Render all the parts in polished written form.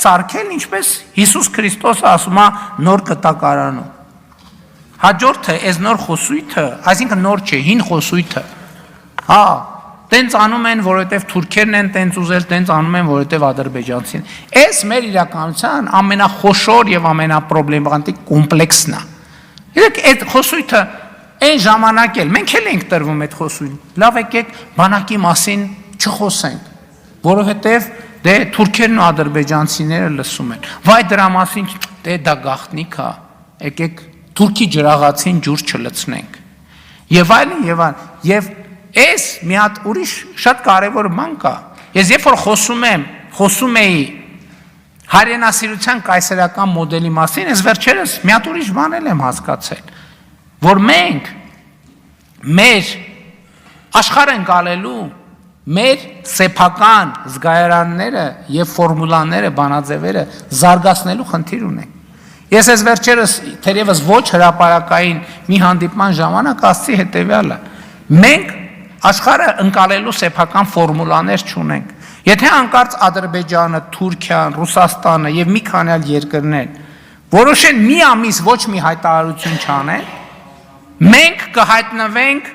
սարքել, ինչպես Հիսուս Քրիստոսը ասում է նոր կտակարանում։ Հաջորդը, այս նոր խոսույթը, այսինքն նոր չէ, հին խոսույթը, հա, տենց անում են, որովհետև թուրքերն են տենց ուզել, տենց անում են, որովհետև ադրբեջանցին։ Այս մեր իրականության ամենախոշոր եւ ամենապրոբլեմատիկ կոմպլեքսն է։ Իրեք այդ խոսույթը այն ժամանակ էլ մենք էլ ենք տրվում այդ խոսույթ։ Լավ եկեք բանակի մասին չխոսենք, որովհետև դե թուրքերն ու ադրբեջանցիները լսում են։ Վայ դրա մասին դե դա գաղտնիք է։ Եկեք թուրքի ջրաղացին ջուր չլցնենք։ Եվ այլն եւ այլն։ Եվ այս մի հատ ուրիշ շատ կարևոր բան կա։ Ես երբ որ խոսում էի հայրենասիրության կայսերական մոդելի մասին, ես վերջերս մի հատ ուրիշ բան եմ հասկացել, որ մենք մեր աշխարհ ենք ալելու մեր սեփական զգայարանները եւ ֆորմուլաները, բանաձևերը զարգացնելու խնդիր ունենք։ Ես այս վերջերս թերևս ոչ հրապարակային մի հանդիպման ժամանակ ասացի հետեւյալը. մենք աշխարհը ընկալելու սեփական ֆորմուլաներ չունենք։ Եթե անկարծ Ադրբեջանը, Թուրքիան, Ռուսաստանը եւ մի քանի այլ երկրներ որոշեն մի ամիս ոչ մի հայտարարություն չանեն, մենք կհայտնվենք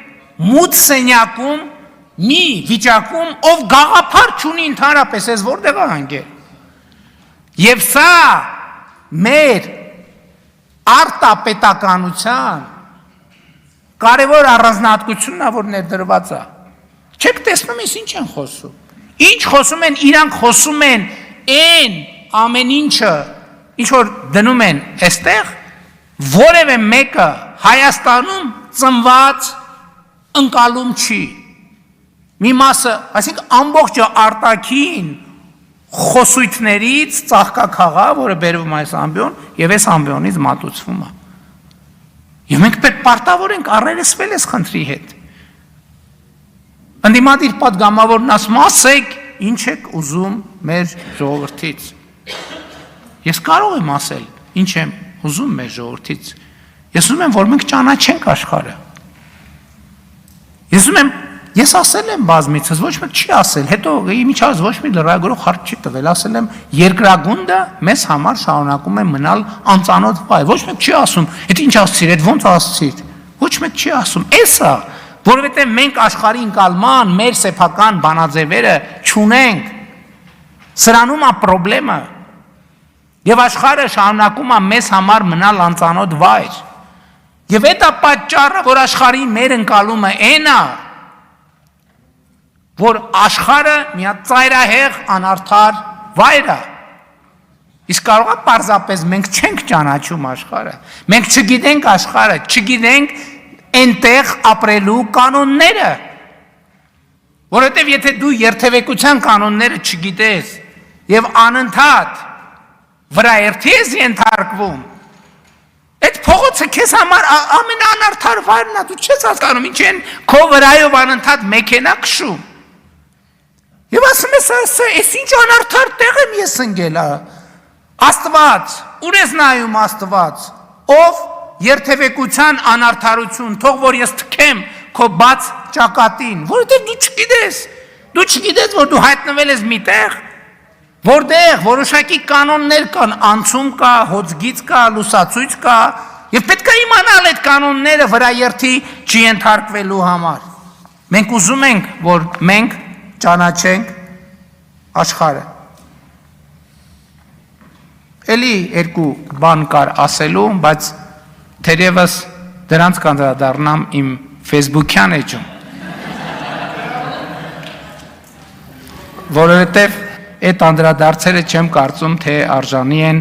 մութ սենյակում մի վիճակում, ով գաղափար չունի ընդհանրապես, ես որտեղ է հանգել։ Եվ սա մեր արտապետականության կարևոր առանձնահատկությունն է, որ ներդրված է։ Չեք տեսնում ես ինչ են խոսում։ Ինչ խոսում են, իրանք խոսում են այն ամեն ինչը, ինչ որ դնում են այստեղ, որևէ մեկը Հայաստանում ծնված ընկալում չի։ Մի մասը, այսինքն ամբողջը արտաքին խոսույթներից ծաղկաքաղա, որը բերվում այս ամբիոն, եւ այս ամբիոնից մատուցվում է։ Եվ մենք պետք պարտավոր ենք առերեսվել այս խնդրի հետ։ Ընդդիմադիր պատգամավորն ասում, ասեք, ինչ եք ուզում մեր ժողովրդից։ Ես կարող եմ ասել, ինչ եմ ուզում մեր ժողովրդից։ Ես ուզում եմ, որ մենք ճանաչենք աշխարհը։ Ես ուզում եմ, ես ասել եմ բազմիցս, ոչ մեկ չի ասել, հետո իմիջիայլոց ոչ մի լրագրող հարց չի տվել, ասել եմ, երկրագունդը մեզ համար շարունակում է մնալ անծանոթ վայր, ոչ մեկ չի ասում, այդ ինչ ասցիր, այդ ոնց ասցիր, ոչ մեկ չի ասում, էսա, որովհետև մենք աշխարհի ընկալման մեր սեփական բանաձևերը չունենք, սրանում է խնդրեմը, եւ աշխարհը շարունակում է մեզ համար մնալ անծանոթ վայր, եւ այդ է պատճառը, որ աշխարհի մեր ընկալումը այն է, որ աշխարհը մի հատ ծայրահեղ անարդար վայր է։ Իսկ կարող է պարզապես մենք չենք ճանաչում աշխարհը։ Մենք չգիտենք աշխարհը, չգիտենք այնտեղ ապրելու կանոնները։ Որովհետև եթե դու երթևեկության կանոնները չգիտես եւ անընդհատ վրաերթի ես ենթարկվում, այդ փողոցը քեզ համար ամենաանարդար վայրն է, դու չես հասկանում ինչ են քո վրայով անընդհատ մեքենա քշում։ Եվ ասում ես, այս ինչ անարդար տեղ եմ ես ընկել, Աստված, ուր ես նայում Աստված, ով երթևեկության անարդարություն, թող որ ես թքեմ քո բաց ճակատին, որովհետև դու չգիտես, որ դու հայտնվել ես մի տեղ, որտեղ որոշակի կանոններ կան, անցում կա, հոծգիծ կա, լուսացույց կա, եւ պետք է իմանալ այդ կանոնները վրաերթի չենթարկվելու համար։ Մենք ուզում ենք, որ մենք ճանաչենք աշխարհը։ Էլի երկու բան կար ասելու, բայց թերևս դրանց կանդրադառնամ իմ Facebook-յան էջում։ Որովհետև այդ անդրադարձերը չեմ կարծում, թե արժանի են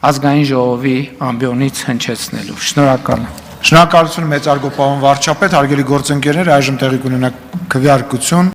ազգային ժողովի ամբիոնից հնչեցնելու։ Շնորհակալ եմ։ Շնորհակալություն մեծարգո պարոն վարչապետ, հարգելի գործընկերներ, այժմ տեղի կունենա քվեարկություն։